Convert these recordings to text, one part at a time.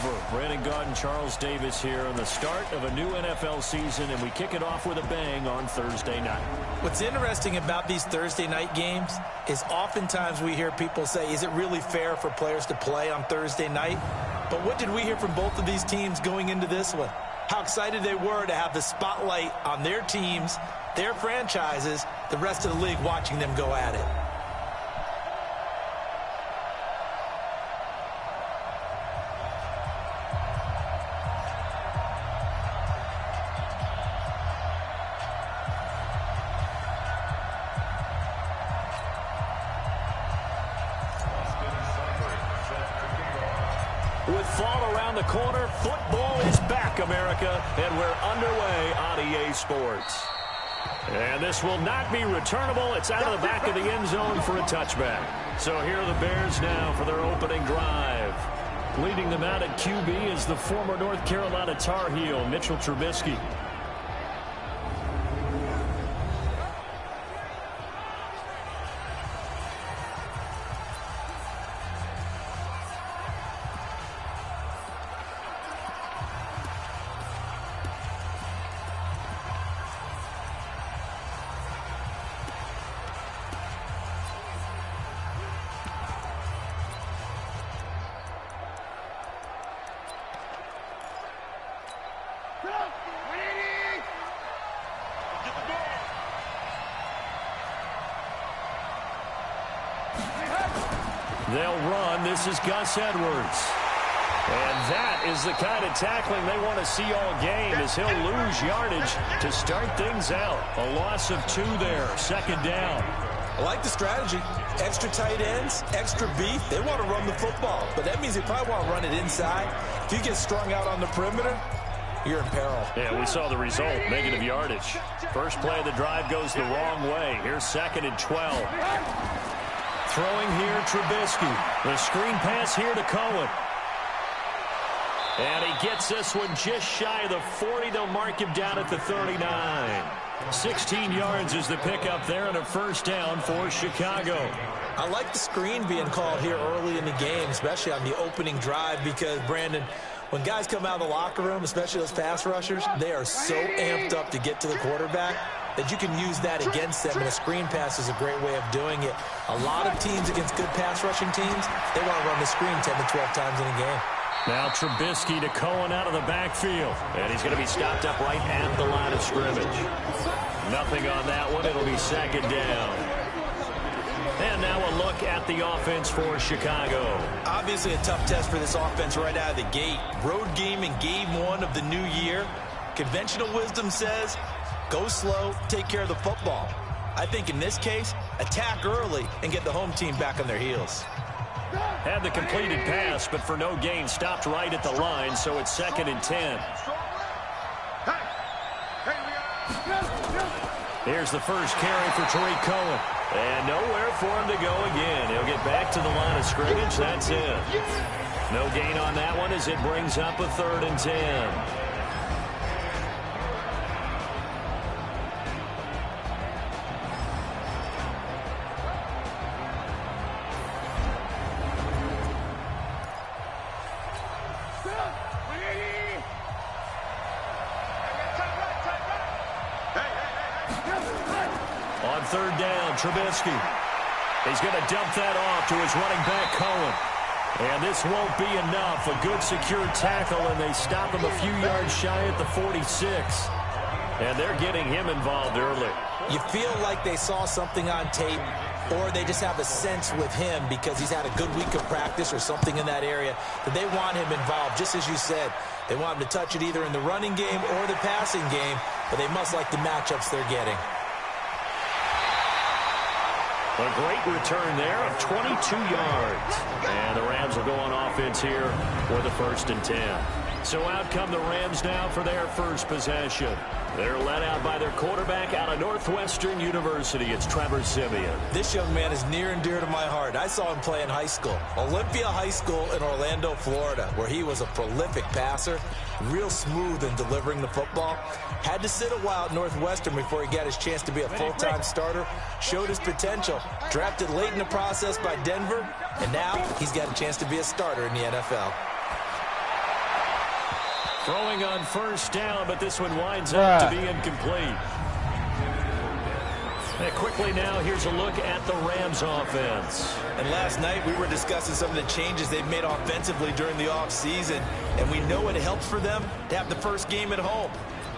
over. Brandon Gaudin, Charles Davis here on the start of a new NFL season, and we kick it off with a bang on Thursday night. What's interesting about these Thursday night games is oftentimes we hear people say, is it really fair for players to play on Thursday night? But what did we hear from both of these teams going into this one? How excited they were to have the spotlight on their teams, their franchises, the rest of the league watching them go at it. With fall around the corner, football is back, America, and we're underway on EA Sports. And this will not be returnable. It's out of the back of the end zone for a touchback. So here are the Bears now for their opening drive. Leading them out at QB is the former North Carolina Tar Heel, Mitchell Trubisky. They'll run. This is Gus Edwards. And that is the kind of tackling they want to see all game, as he'll lose yardage to start things out. A loss of 2 there, second down. I like the strategy. Extra tight ends, extra beef. They want to run the football, but that means they probably want to run it inside. If you get strung out on the perimeter, you're in peril. Yeah, we saw the result, negative yardage. First play of the drive goes the wrong way. Here's 2nd and 12. Throwing here, Trubisky. The screen pass here to Cohen. And he gets this one just shy of the 40. They'll mark him down at the 39. 16 yards is the pickup there and a first down for Chicago. I like the screen being called here early in the game, especially on the opening drive, because, Brandon, when guys come out of the locker room, especially those pass rushers, they are so amped up to get to the quarterback that you can use that against them, and a screen pass is a great way of doing it. A lot of teams against good pass rushing teams, they want to run the screen 10 to 12 times in a game. Now Trubisky to Cohen out of the backfield, and he's going to be stopped up right at the line of scrimmage. Nothing on that one. It'll be second down. And now a look at the offense for Chicago. Obviously a tough test for this offense right out of the gate. Road game in game 1 of the new year. Conventional wisdom says, go slow, take care of the football. I think in this case, attack early and get the home team back on their heels. Had the completed pass, but for no gain, stopped right at the line, so it's 2nd and 10. Here's the first carry for Tariq Cohen. And nowhere for him to go again. He'll get back to the line of scrimmage. That's it. No gain on that one as it brings up a 3rd and 10. On 3rd down, Trubisky. He's going to dump that off to his running back, Cohen. And this won't be enough. A good secure tackle, and they stop him a few yards shy at the 46. And they're getting him involved early. You feel like they saw something on tape, or they just have a sense with him because he's had a good week of practice or something in that area that they want him involved. Just as you said, they want him to touch it either in the running game or the passing game, but they must like the matchups they're getting. A great return there of 22 yards. And the Rams will go on offense here for the 1st and 10. So out come the Rams now for their first possession. They're led out by their quarterback out of Northwestern University. It's Trevor Siemian. This young man is near and dear to my heart. I saw him play in high school. Olympia High School in Orlando, Florida, where he was a prolific passer, real smooth in delivering the football. Had to sit a while at Northwestern before he got his chance to be a full-time starter. Showed his potential. Drafted late in the process by Denver, and now he's got a chance to be a starter in the NFL. Throwing on first down, but this one winds up to be incomplete. And quickly now, here's a look at the Rams offense. And last night, we were discussing some of the changes they've made offensively during the offseason, and we know it helps for them to have the first game at home.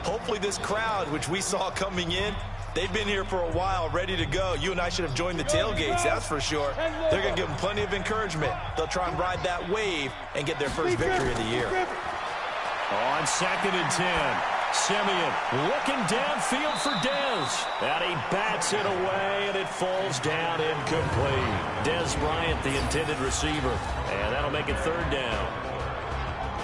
Hopefully this crowd, which we saw coming in, they've been here for a while, ready to go. You and I should have joined the tailgates, that's for sure. They're going to give them plenty of encouragement. They'll try and ride that wave and get their first victory of the year. On 2nd and 10. Simeon looking downfield for Dez. And he bats it away, and it falls down incomplete. Dez Bryant, the intended receiver. And that'll make it 3rd down.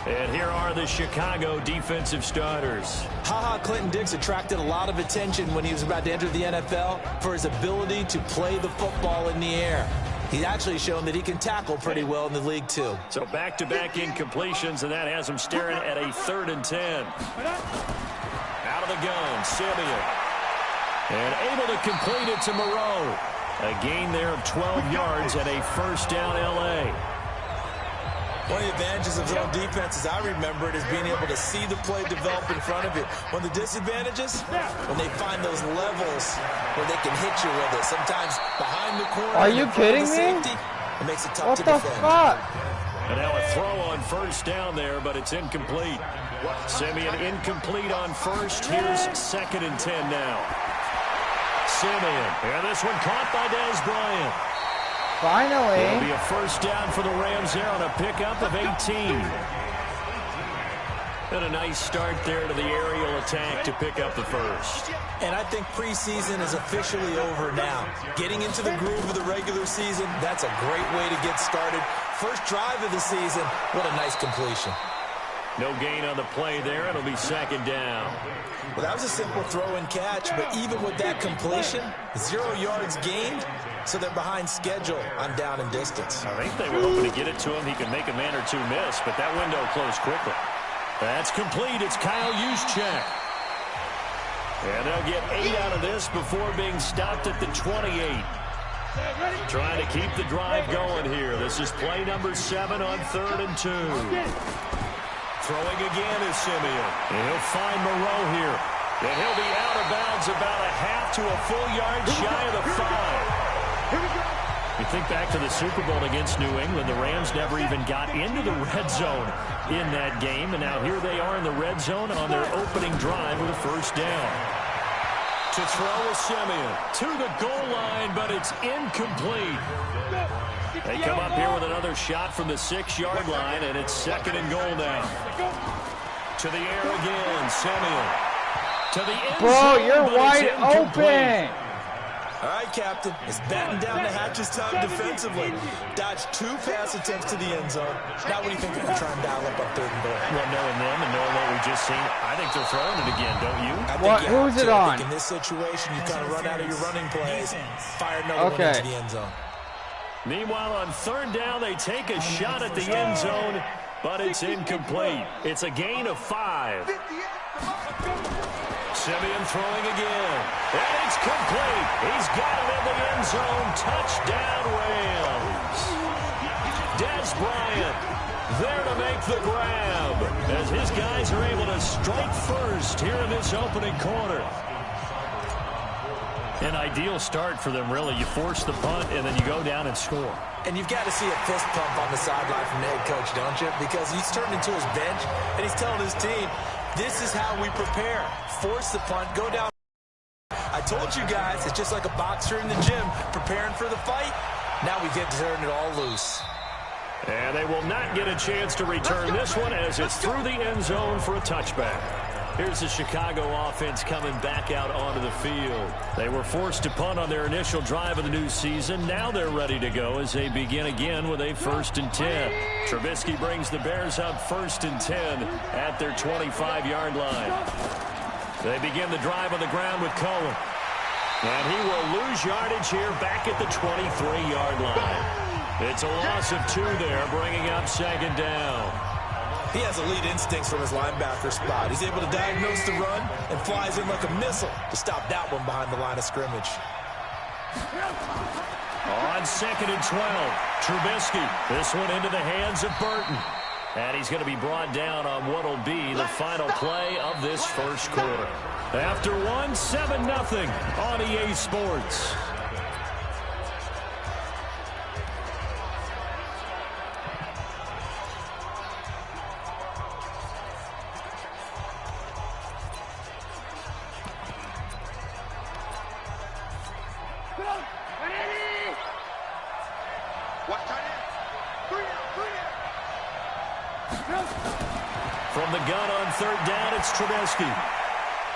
And here are the Chicago defensive starters. Clinton-Dix attracted a lot of attention when he was about to enter the NFL for his ability to play the football in the air. He's actually shown that he can tackle pretty well in the league, too. So back-to-back incompletions, and that has him staring at a 3rd and 10. Out of the gun, Simeon. And able to complete it to Moreau. A gain there of 12 yards and a first down L.A. One of the advantages of zone defense, as I remember it, is being able to see the play develop in front of you. One of the disadvantages, when they find those levels where they can hit you with it. Sometimes behind the corner. Are you kidding me? Safety, it makes it tough to defend. What the fuck? And now a throw on first down there, but it's incomplete. Simeon incomplete on first. Here's 2nd and 10 now. Simeon, and this one caught by Dez Bryant. Finally. It'll be a first down for the Rams there on a pickup of 18. And a nice start there to the aerial attack to pick up the first. And I think preseason is officially over now. Getting into the groove of the regular season, that's a great way to get started. First drive of the season, what a nice completion. No gain on the play there. It'll be 2nd down. Well, that was a simple throw and catch, but even with that completion, 0 yards gained, so they're behind schedule on down and distance. I think they were hoping to get it to him. He could make a man or two miss, but that window closed quickly. That's complete. It's Kyle Juszczyk. And they'll get 8 out of this before being stopped at the 28. Trying to keep the drive going here. This is play number 7 on 3rd and 2. Throwing again is Simeon. And he'll find Moreau here. And he'll be out of bounds about a half to a full yard shy of the 5. You think back to the Super Bowl against New England, the Rams never even got into the red zone in that game, and now here they are in the red zone on their opening drive with a first down. To throw is Simeon to the goal line, but it's incomplete. They come up here with another shot from the 6-yard line, and it's 2nd and goal now. To the air again, Simeon. To the end zone. Bro, you're wide open. All right, Captain. It's batten down the hatches time defensively. Dodged 2 pass attempts to the end zone. Now what do you think they're going to try and dial up on 3rd and goal? Well, knowing them and knowing what we just seen, I think they're throwing it again, don't you? Who's it on? I think in this situation, you kind of run out of your running plays, fire another one into the end zone. Meanwhile, on 3rd down, they take a shot at the end zone, but it's incomplete. It's a gain of 5. Simeon throwing again. And it's complete. He's got it in the end zone. Touchdown, Rams. Dez Bryant there to make the grab as his guys are able to strike first here in this opening quarter. An ideal start for them, really. You force the punt, and then you go down and score. And you've got to see a fist pump on the sideline from the head coach, don't you? Because he's turned into his bench, and he's telling his team, this is how we prepare. Force the punt, go down. I told you guys, it's just like a boxer in the gym preparing for the fight. Now we get to turn it all loose. And they will not get a chance to return this one as it's through the end zone for a touchback. Here's the Chicago offense coming back out onto the field. They were forced to punt on their initial drive of the new season. Now they're ready to go as they begin again with a 1st and 10. Trubisky brings the Bears up 1st and 10 at their 25-yard line. They begin the drive on the ground with Cohen. And he will lose yardage here back at the 23-yard line. It's a loss of 2 there, bringing up 2nd down. He has elite instincts from his linebacker spot. He's able to diagnose the run and flies in like a missile to stop that one behind the line of scrimmage. On 2nd and 12, Trubisky. This one into the hands of Burton. And he's going to be brought down on what will be the final play of this first quarter. After one, 7-0 on EA Sports. From the gun on third down, it's Trubisky.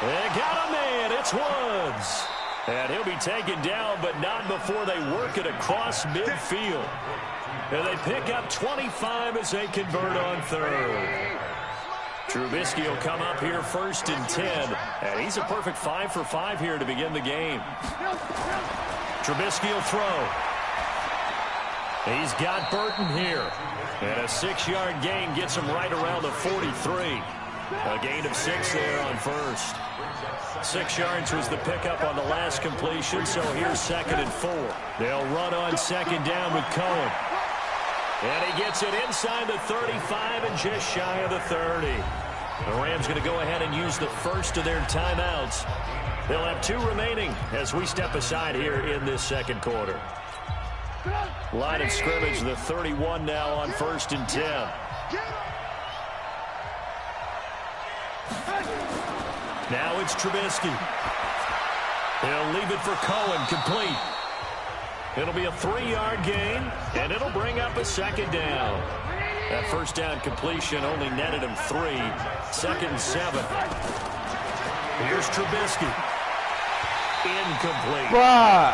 They got a man. It's Woods. And he'll be taken down, but not before they work it across midfield. And they pick up 25 as they convert on third. Trubisky will come up here first and 10. And he's a perfect 5 for 5 here to begin the game. Trubisky will throw. He's got Burton here. And a 6-yard gain gets him right around the 43. A gain of 6 there on first. 6 yards was the pickup on the last completion, so here's 2nd and 4. They'll run on 2nd down with Cohen. And he gets it inside the 35 and just shy of the 30. The Rams going to go ahead and use the first of their timeouts. They'll have 2 remaining as we step aside here in this second quarter. Line of scrimmage, the 31 now on 1st and 10. Now it's Trubisky. He'll leave it for Cohen, complete. It'll be a 3-yard gain, and it'll bring up a 2nd down. That first down completion only netted him 3. 2nd and 7. Here's Trubisky. Incomplete. Bruh.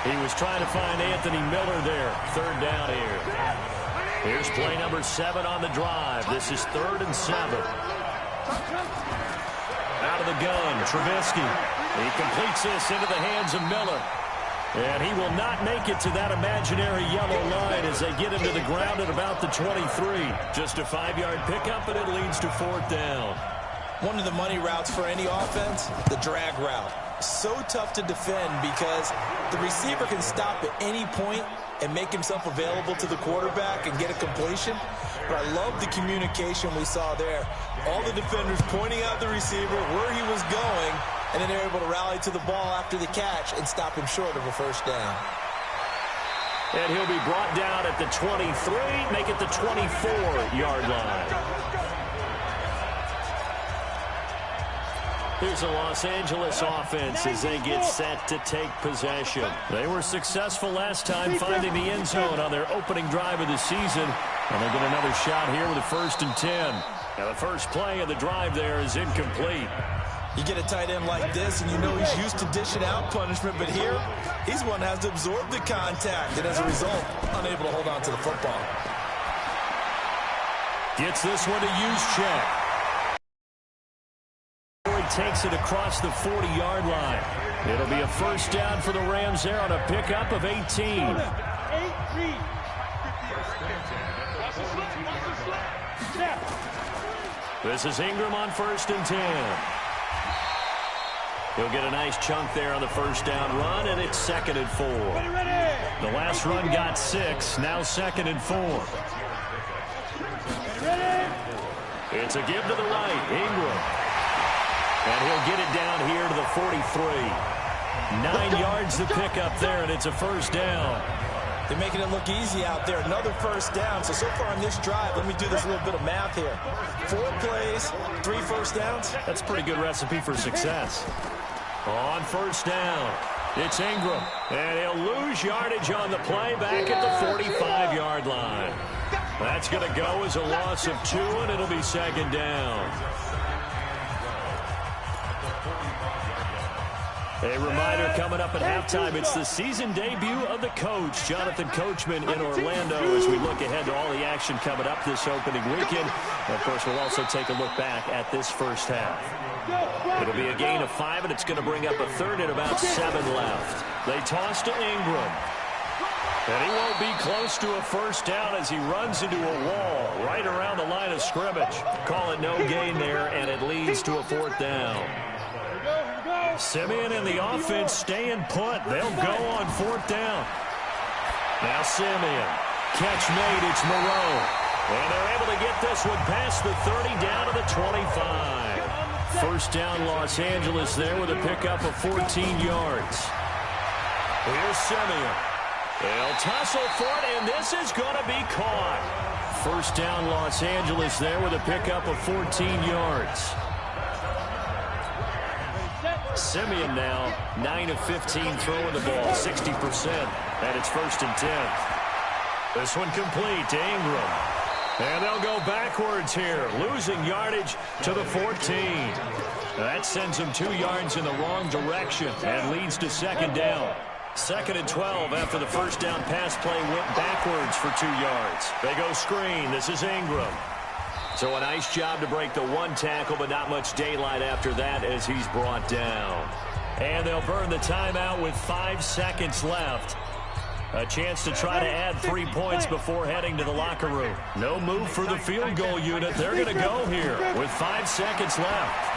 He was trying to find Anthony Miller there. 3rd down here. Here's play number 7 on the drive. This is 3rd and 7. Out of the gun, Trubisky. He completes this into the hands of Miller. And he will not make it to that imaginary yellow line as they get him to the ground at about the 23. Just a 5-yard pickup, and it leads to 4th down. One of the money routes for any offense, the drag route. So tough to defend because the receiver can stop at any point and make himself available to the quarterback and get a completion. But I love the communication we saw there. All the defenders pointing out the receiver, where he was going, and then they're able to rally to the ball after the catch and stop him short of a first down. And he'll be brought down at the 23, make it the 24-yard line. Here's the Los Angeles offense as they get set to take possession. They were successful last time finding the end zone on their opening drive of the season. And they'll get another shot here with a 1st and 10. Now the first play of the drive there is incomplete. You get a tight end like this, and you know he's used to dishing out punishment, but here, he's one that has to absorb the contact, and as a result, unable to hold on to the football. Gets this one to Juszczyk. Takes it across the 40-yard line. It'll be a first down for the Rams there on a pickup of 18. This is Ingram on 1st and 10. He'll get a nice chunk there on the first down run, and it's 2nd and 4. The last run got 6, now 2nd and 4. It's a give to the right, Ingram. And he'll get it down here to the 43. 9 yards to pick up there, and it's a first down. They're making it look easy out there. Another first down. So far on this drive, let me do this little bit of math here. 4 plays, 3 first downs. That's a pretty good recipe for success. On first down, it's Ingram. And he'll lose yardage on the play back at the 45-yard line. That's going to go as a loss of 2, and it'll be 2nd down. A reminder coming up at halftime, it's the season debut of the coach, Jonathan Coachman in Orlando, as we look ahead to all the action coming up this opening weekend. And of course, we'll also take a look back at this first half. It'll be a gain of 5, and it's going to bring up a 3rd and about 7 left. They toss to Ingram. And he won't be close to a first down as he runs into a wall right around the line of scrimmage. Call it no gain there, and it leads to a 4th down. Simeon and the offense staying put. They'll go on 4th down. Now Simeon. Catch made. It's Moreau. And they're able to get this one past the 30 down to the 25. First down Los Angeles there with a pickup of 14 yards. Here's Simeon. They'll tussle for it, and this is going to be caught. First down Los Angeles there with a pickup of 14 yards. Simeon now 9 of 15 throwing the ball, 60%, and it's 1st and 10. This one complete to Ingram. And they'll go backwards here, losing yardage to the 14. That sends them 2 yards in the wrong direction and leads to 2nd down. 2nd and 12 after the first down pass play went backwards for 2 yards. They go screen. This is Ingram. So a nice job to break the 1 tackle, but not much daylight after that as he's brought down. And they'll burn the timeout with 5 seconds left. A chance to try to add 3 points before heading to the locker room. No move for the field goal unit. They're going to go here with 5 seconds left.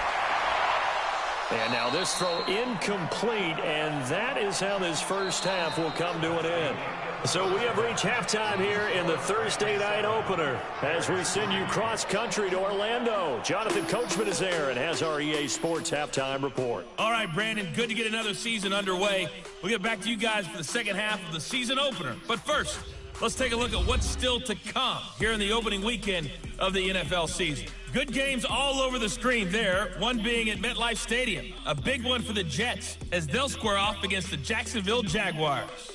And now this throw incomplete, and that is how this first half will come to an end. So we have reached halftime here in the Thursday night opener as we send you cross-country to Orlando. Jonathan Coachman is there and has our EA Sports halftime report. All right, Brandon, good to get another season underway. We'll get back to you guys for the second half of the season opener. But first, let's take a look at what's still to come here in the opening weekend of the NFL season. Good games all over the screen there, one being at MetLife Stadium. A big one for the Jets as they'll square off against the Jacksonville Jaguars.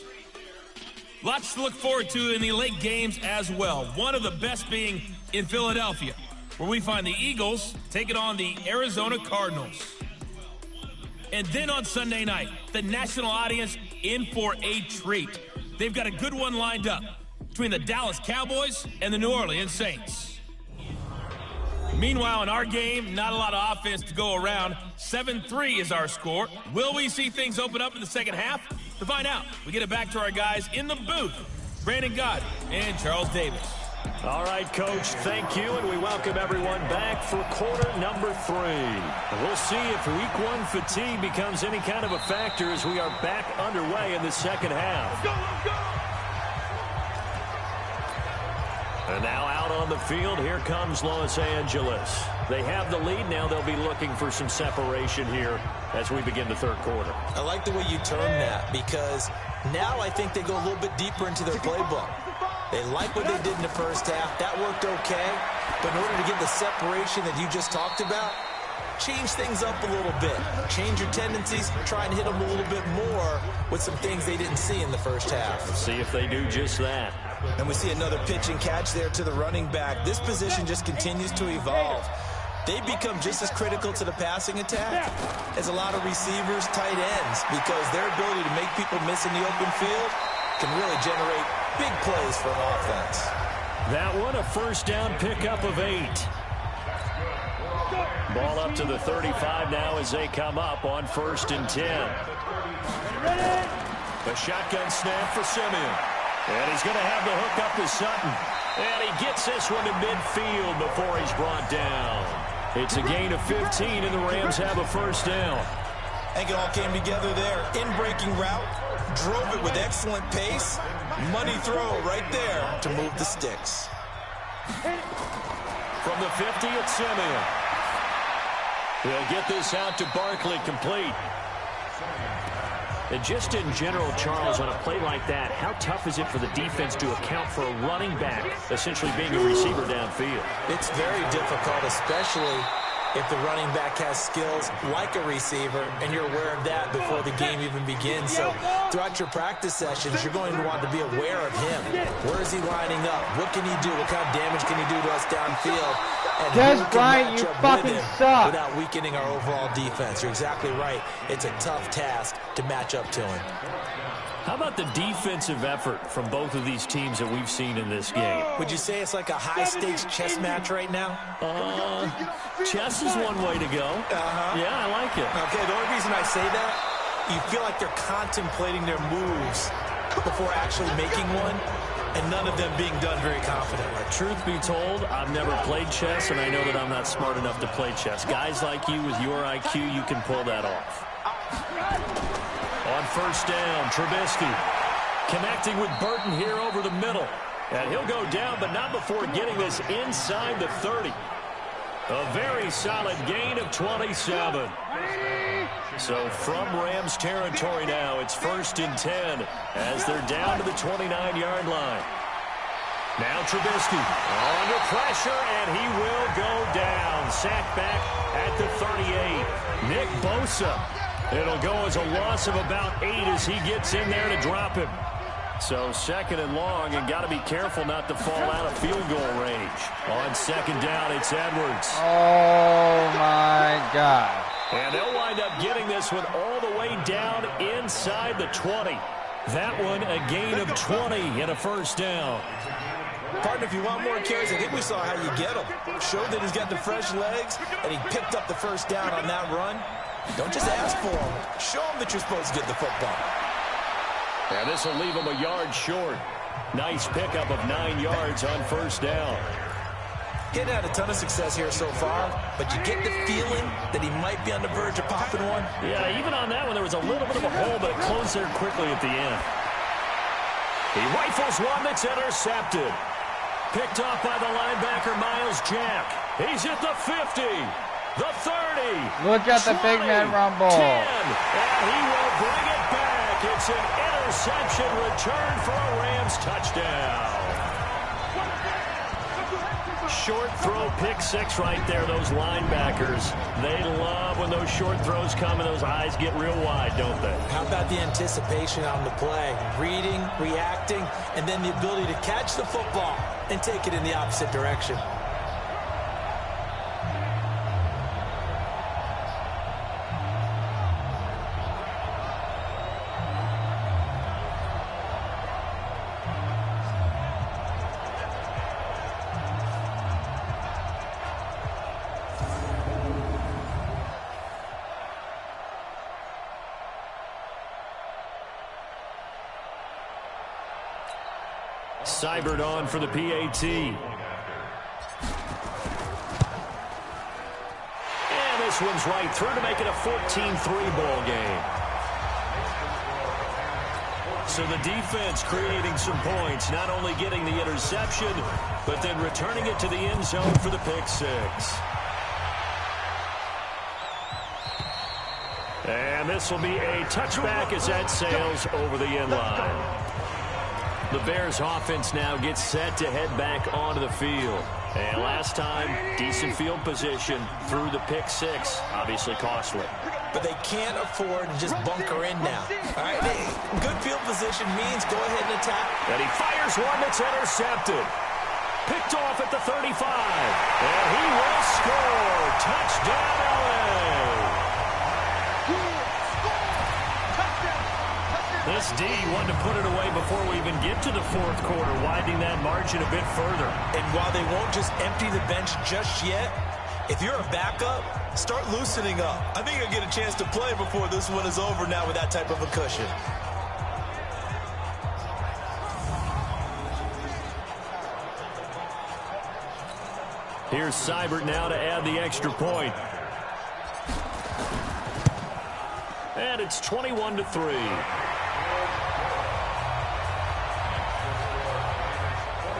Lots to look forward to in the late games as well. One of the best being in Philadelphia, where we find the Eagles taking on the Arizona Cardinals. And then on Sunday night, the national audience in for a treat. They've got a good one lined up between the Dallas Cowboys and the New Orleans Saints. Meanwhile, in our game, not a lot of offense to go around. 7-3 is our score. Will we see things open up in the second half? To find out, we get it back to our guys in the booth, Brandon Gott and Charles Davis. All right, Coach, thank you, and we welcome everyone back for quarter number 3. We'll see if week 1 fatigue becomes any kind of a factor as we are back underway in the second half. Let's go, let's go! And now out on the field, here comes Los Angeles. They have the lead. Now they'll be looking for some separation here as we begin the third quarter. I like the way you term that because now I think they go a little bit deeper into their playbook. They like what they did in the first half. That worked okay. But in order to get the separation that you just talked about, change things up a little bit. Change your tendencies. Try and hit them a little bit more with some things they didn't see in the first half. Let's see if they do just that. And we see another pitch and catch there to the running back. This position just continues to evolve. They become just as critical to the passing attack as a lot of receivers, tight ends, because their ability to make people miss in the open field can really generate big plays for an offense. That one, a first down pickup of 8. Ball up to the 35 now as they come up on 1st and 10. The shotgun snap for Simeon. And he's going to have the hook up to Sutton. And he gets this one to midfield before he's brought down. It's a gain of 15, and the Rams have a first down. I think it all came together there. In-breaking route, drove it with excellent pace. Money throw right there to move the sticks. From the 50, it's Simeon. He'll get this out to Barkley, complete. And just in general, Charles, on a play like that, how tough is it for the defense to account for a running back essentially being a receiver downfield? It's very difficult, especially if the running back has skills like a receiver, and you're aware of that before the game even begins. So throughout your practice sessions, you're going to want to be aware of him. Where is he lining up? What can he do? What kind of damage can he do to us downfield? And Des Bryant, you fucking suck. Without weakening our overall defense. You're exactly right. It's a tough task to match up to him. How about the defensive effort from both of these teams that we've seen in this game? Would you say it's like a high-stakes chess match right now? Chess is one way to go. Yeah, I like it. Okay, the only reason I say that, you feel like they're contemplating their moves before actually making one, and none of them being done very confidently. Truth be told, I've never played chess, and I know that I'm not smart enough to play chess. Guys like you with your IQ, you can pull that off. On first down, Trubisky connecting with Burton here over the middle. And he'll go down, but not before getting this inside the 30. A very solid gain of 27. So from Rams territory now, it's 1st and 10 as they're down to the 29-yard line. Now Trubisky under pressure, and he will go down. Sacked back at the 38. Nick Bosa. It'll go as a loss of about 8 as he gets in there to drop him. So 2nd and long, and got to be careful not to fall out of field goal range. On 2nd down, it's Edwards. Oh, my God. And they'll wind up getting this one all the way down inside the 20. That one a gain of 20 and a 1st down. Partner, if you want more carries, I think we saw how you get him. Showed that he's got the fresh legs, and he picked up the 1st down on that run. Don't just ask for him. Show him that you're supposed to get the football. And this will leave him a yard short. Nice pickup of 9 yards on 1st down. Getting had a ton of success here so far, but you get the feeling that he might be on the verge of popping one. Yeah, even on that one, there was a little bit of a hole, but it closed there quickly at the end. He rifles one that's intercepted. Picked off by the linebacker, Miles Jack. He's at the 50, the 30. Look at the big man rumble. 10, and he will bring it back. It's an interception return for a Rams touchdown. Short throw, pick 6 right there, those linebackers. They love when those short throws come and those eyes get real wide, don't they? How about the anticipation on the play? Reading, reacting, and then the ability to catch the football and take it in the opposite direction. Seibert on for the PAT. And this one's right through to make it a 14-3 ball game. So the defense creating some points, not only getting the interception, but then returning it to the end zone for the pick 6. And this will be a touchback as that sails over the end line. The Bears offense now gets set to head back onto the field. And last time, decent field position through the pick 6. Obviously costly. But they can't afford to just bunker in now. All right, good field position means go ahead and attack. And he fires one that's intercepted. Picked off at the 35. And he will score. Touchdown, LA. This D wanted to put it away before we even get to the 4th quarter, widening that margin a bit further. And while they won't just empty the bench just yet, if you're a backup, start loosening up. I think you'll get a chance to play before this one is over now with that type of a cushion. Here's Seibert now to add the extra point. And it's 21-3.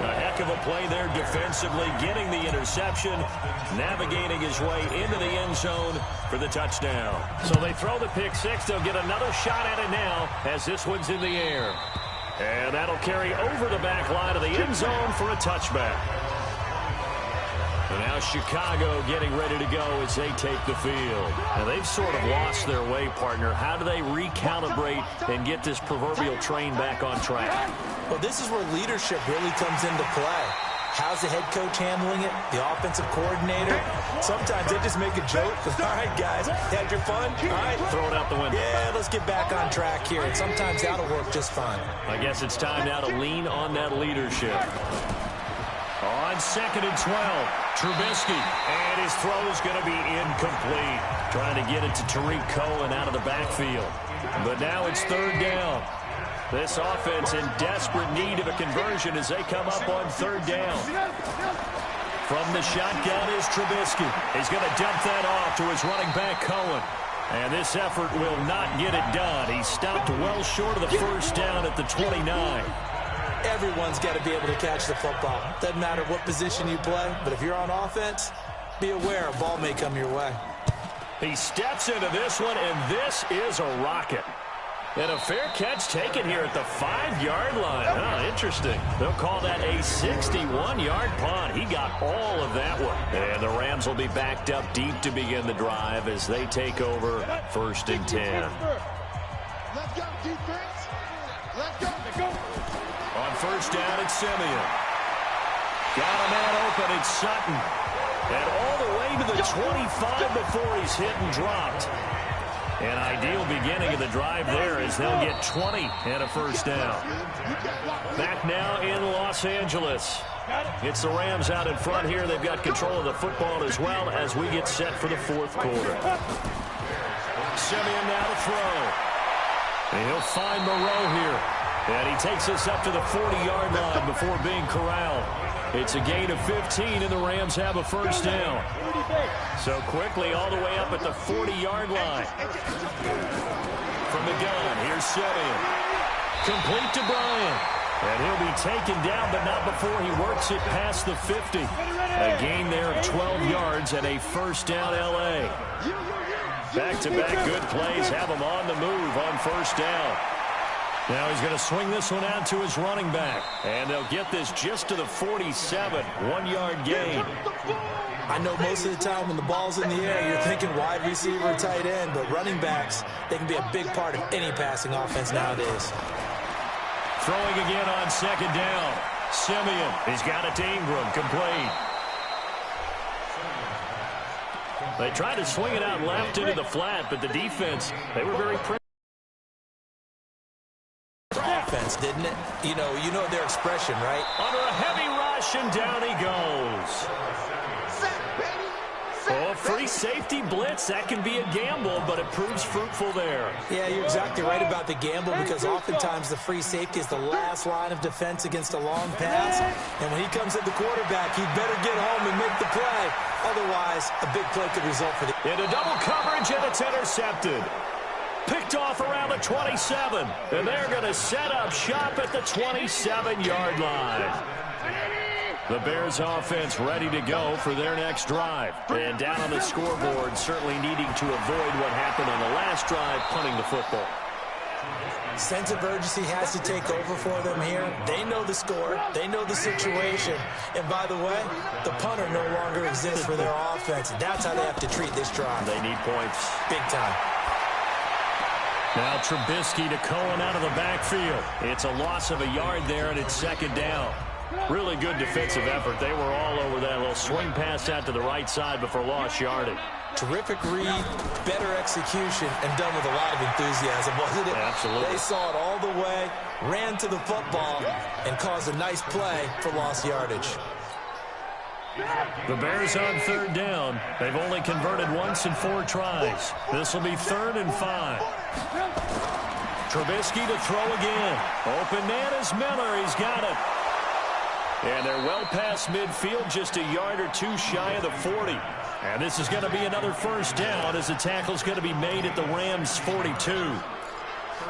A heck of a play there defensively, getting the interception, navigating his way into the end zone for the touchdown. So they throw the pick 6. They'll get another shot at it now as this one's in the air. And that'll carry over the back line of the end zone for a touchback. And now Chicago getting ready to go as they take the field. Now they've sort of lost their way, partner. How do they recalibrate and get this proverbial train back on track? Well, this is where leadership really comes into play. How's the head coach handling it? The offensive coordinator? Sometimes they just make a joke. All right, guys, had your fun? All right. Throw it out the window. Yeah, let's get back on track here. And sometimes that'll work just fine. I guess it's time now to lean on that leadership. On 2nd and 12, Trubisky, and his throw is going to be incomplete. Trying to get it to Tariq Cohen out of the backfield. But now it's 3rd down. This offense in desperate need of a conversion as they come up on 3rd down. From the shotgun is Trubisky. He's going to dump that off to his running back, Cohen. And this effort will not get it done. He stopped well short of the 1st down at the 29. Everyone's got to be able to catch the football. Doesn't matter what position you play, but if you're on offense, be aware a ball may come your way. He steps into this one, and this is a rocket. And a fair catch taken here at the 5-yard line. Interesting. They'll call that a 61-yard punt. He got all of that one. And the Rams will be backed up deep to begin the drive as they take over 1st and 10. Let's go, defense. Let's go. On 1st down, it's Simeon. Got a man open, it's Sutton. And all the way to the 25 before he's hit and dropped. An ideal beginning of the drive there as they'll get 20 and a 1st down. Back now in Los Angeles. It's the Rams out in front here. They've got control of the football as well as we get set for the 4th quarter. Simeon now to throw. And he'll find Moreau here. And he takes us up to the 40-yard line before being corralled. It's a gain of 15, and the Rams have a 1st down. So quickly all the way up at the 40-yard line. From the gun, here's Simeon. Complete to Bryant. And he'll be taken down, but not before he works it past the 50. A gain there of 12 yards and a 1st down L.A. Back-to-back good plays have him on the move on 1st down. Now he's going to swing this one out to his running back. And they'll get this just to the 47, 1-yard gain. I know most of the time when the ball's in the air, you're thinking wide receiver, tight end, but running backs, they can be a big part of any passing offense nowadays. Throwing again on 2nd down. Simeon, he's got it to Ingram, complete. They tried to swing it out left into the flat, but the defense, they were very offense, didn't it? You know their expression, right? Under a heavy rush, and down he goes. Oh, free safety blitz, that can be a gamble, but it proves fruitful there. Yeah, you're exactly right about the gamble because oftentimes the free safety is the last line of defense against a long pass. And when he comes at the quarterback, he'd better get home and make the play. Otherwise, a big play could result for the... Into double coverage, and it's intercepted. Picked off around the 27, and they're going to set up shop at the 27-yard line. The Bears offense ready to go for their next drive. And down on the scoreboard, certainly needing to avoid what happened on the last drive, punting the football. Sense of urgency has to take over for them here. They know the score. They know the situation. And by the way, the punter no longer exists for their offense. That's how they have to treat this drive. They need points. Big time. Now Trubisky to Cohen out of the backfield. It's a loss of a yard there, and it's 2nd down. Really good defensive effort. They were all over that little swing pass out to the right side before lost yardage. Terrific read, better execution, and done with a lot of enthusiasm, wasn't it? Absolutely. They saw it all the way, ran to the football, and caused a nice play for lost yardage. The Bears on 3rd down. They've only converted once in 4 tries. This will be 3rd and 5. Trubisky to throw again. Open man is Miller. He's got it. And they're well past midfield, just a yard or 2 shy of the 40. And this is going to be another 1st down as the tackle's going to be made at the Rams' 42.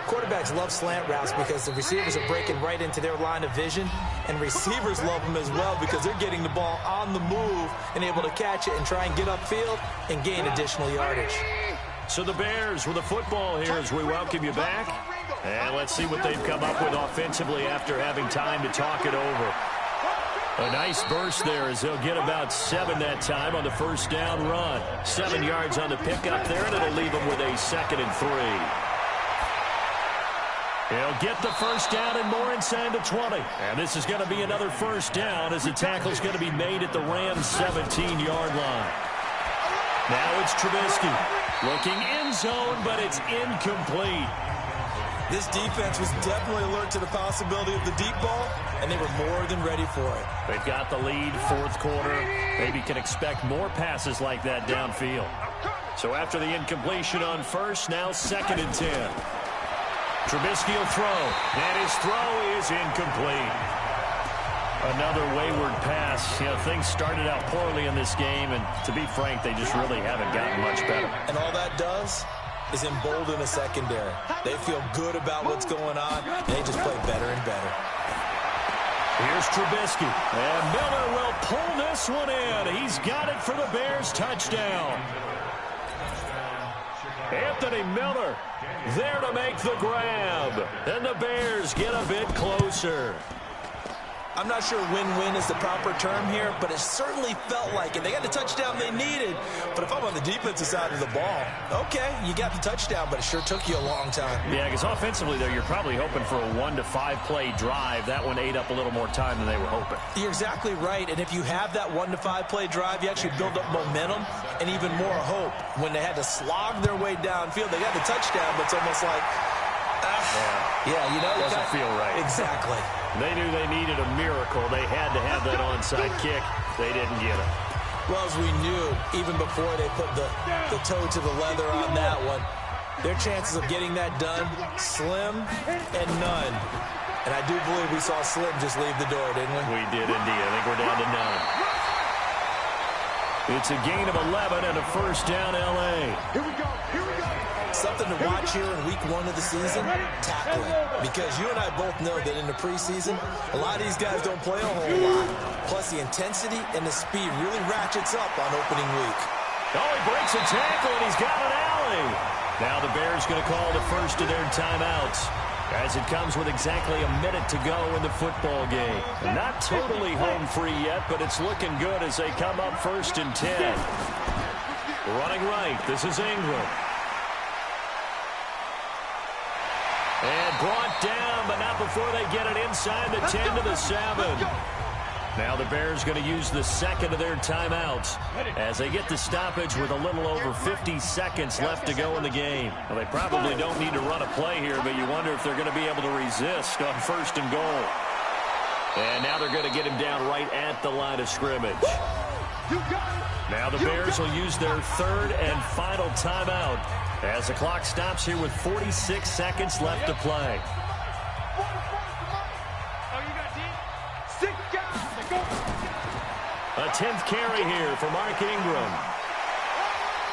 Quarterbacks love slant routes because the receivers are breaking right into their line of vision, and receivers love them as well because they're getting the ball on the move and able to catch it and try and get upfield and gain additional yardage. So the Bears with the football here as we welcome you back. And let's see what they've come up with offensively after having time to talk it over. A nice burst there as they'll get about 7 that time on the 1st down run. 7 yards on the pickup there, and it'll leave them with a 2nd and 3. He'll get the 1st down and more inside the 20. And this is going to be another 1st down as the tackle's going to be made at the Rams' 17-yard line. Now it's Trubisky looking end zone, but it's incomplete. This defense was definitely alert to the possibility of the deep ball, and they were more than ready for it. They've got the lead, 4th quarter. Maybe can expect more passes like that downfield. So after the incompletion on 1st, now 2nd and 10. Trubisky will throw, and his throw is incomplete. Another wayward pass. Things started out poorly in this game, and to be frank, they just really haven't gotten much better. And all that does is embolden the secondary. They feel good about what's going on, and they just play better and better. Here's Trubisky. And Miller will pull this one in. He's got it for the Bears. Touchdown. Anthony Miller there to make the grab. And the Bears get a bit closer. I'm not sure win-win is the proper term here, but it certainly felt like it. They got the touchdown they needed, but if I'm on the defensive side of the ball, okay, you got the touchdown, but it sure took you a long time. Yeah, because offensively, though, you're probably hoping for a 1 to 5 play drive. That one ate up a little more time than they were hoping. You're exactly right, and if you have that 1 to 5 play drive, you actually build up momentum and even more hope. When they had to slog their way downfield, they got the touchdown, but it's almost like, yeah, you know, it doesn't feel right. Exactly. They knew they needed a miracle. They had to have that onside kick. They didn't get it. Well, as we knew, even before they put the toe to the leather on that one, their chances of getting that done, slim and none. And I do believe we saw Slim just leave the door, didn't we? We did indeed. I think we're down to none. It's a gain of 11 and a first down, L.A. Here we go. Here we go. Something to watch here in week 1 of the season, tackling. Because you and I both know that in the preseason, a lot of these guys don't play a whole lot. Plus, the intensity and the speed really ratchets up on opening week. Oh, he breaks a tackle, and he's got an alley. Now the Bears going to call the first of their timeouts, as it comes with exactly a minute to go in the football game. Not totally home free yet, but it's looking good as they come up 1st and 10. Running right, this is Ingram. And brought down, but not before they get it inside the 10 to the 7. Now the Bears going to use the second of their timeouts as they get the stoppage with a little over 50 seconds left to go in the game. Well, they probably don't need to run a play here, but you wonder if they're going to be able to resist on 1st and goal. And now they're going to get him down right at the line of scrimmage. Now the Bears will use their 3rd and final timeout as the clock stops here with 46 seconds left to play. A 10th carry here for Mark Ingram.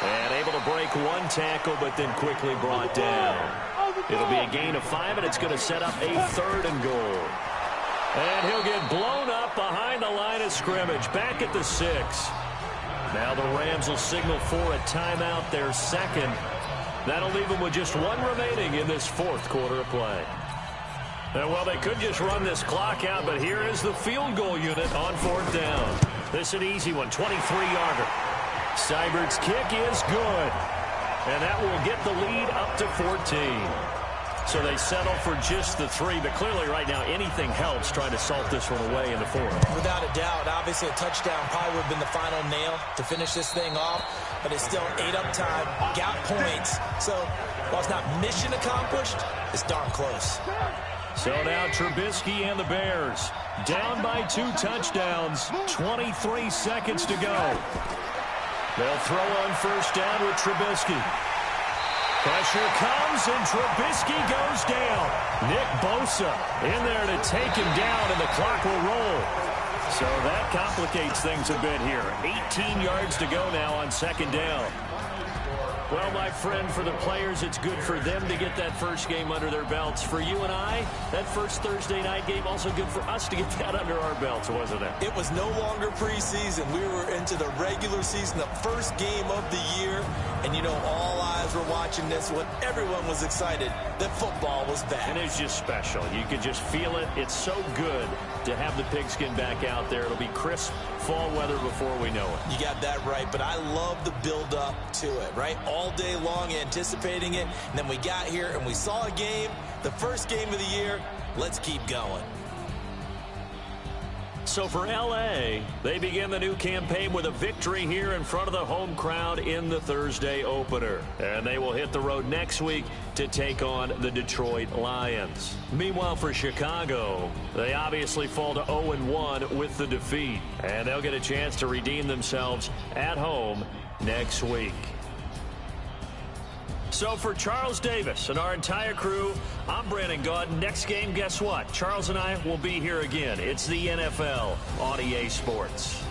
And able to break 1 tackle, but then quickly brought down. It'll be a gain of 5, and it's going to set up a 3rd and goal. And he'll get blown up behind the line of scrimmage, back at the 6. Now the Rams will signal for a timeout, their 2nd. That'll leave them with just 1 remaining in this 4th quarter of play. And, well, they could just run this clock out, but here is the field goal unit on 4th down. This is an easy one, 23-yarder. Seibert's kick is good. And that will get the lead up to 14. So they settle for just the 3, but clearly right now anything helps trying to salt this one away in the 4th. Without a doubt, obviously a touchdown probably would have been the final nail to finish this thing off, but it's still ate up time, got points. So while it's not mission accomplished, it's darn close. So now Trubisky and the Bears down by 2 touchdowns, 23 seconds to go. They'll throw on 1st down with Trubisky. Pressure comes, and Trubisky goes down. Nick Bosa in there to take him down, and the clock will roll. So that complicates things a bit here. 18 yards to go now on 2nd down. Well, my friend, for the players, it's good for them to get that first game under their belts. For you and I, that first Thursday night game, also good for us to get that under our belts, wasn't it? It was no longer preseason. We were into the regular season, the first game of the year. And, you know, all eyes were watching this when everyone was excited that football was back. And it's just special. You could just feel it. It's so good to have the pigskin back out there. It'll be crisp fall weather before we know it. You got that right, but I love the build-up to it, right? All day long anticipating it, and then we got here and we saw a game, the first game of the year. Let's keep going. So for L.A., they begin the new campaign with a victory here in front of the home crowd in the Thursday opener. And they will hit the road next week to take on the Detroit Lions. Meanwhile, for Chicago, they obviously fall to 0-1 with the defeat. And they'll get a chance to redeem themselves at home next week. So for Charles Davis and our entire crew, I'm Brandon Gaudin. Next game, guess what? Charles and I will be here again. It's the NFL on EA Sports.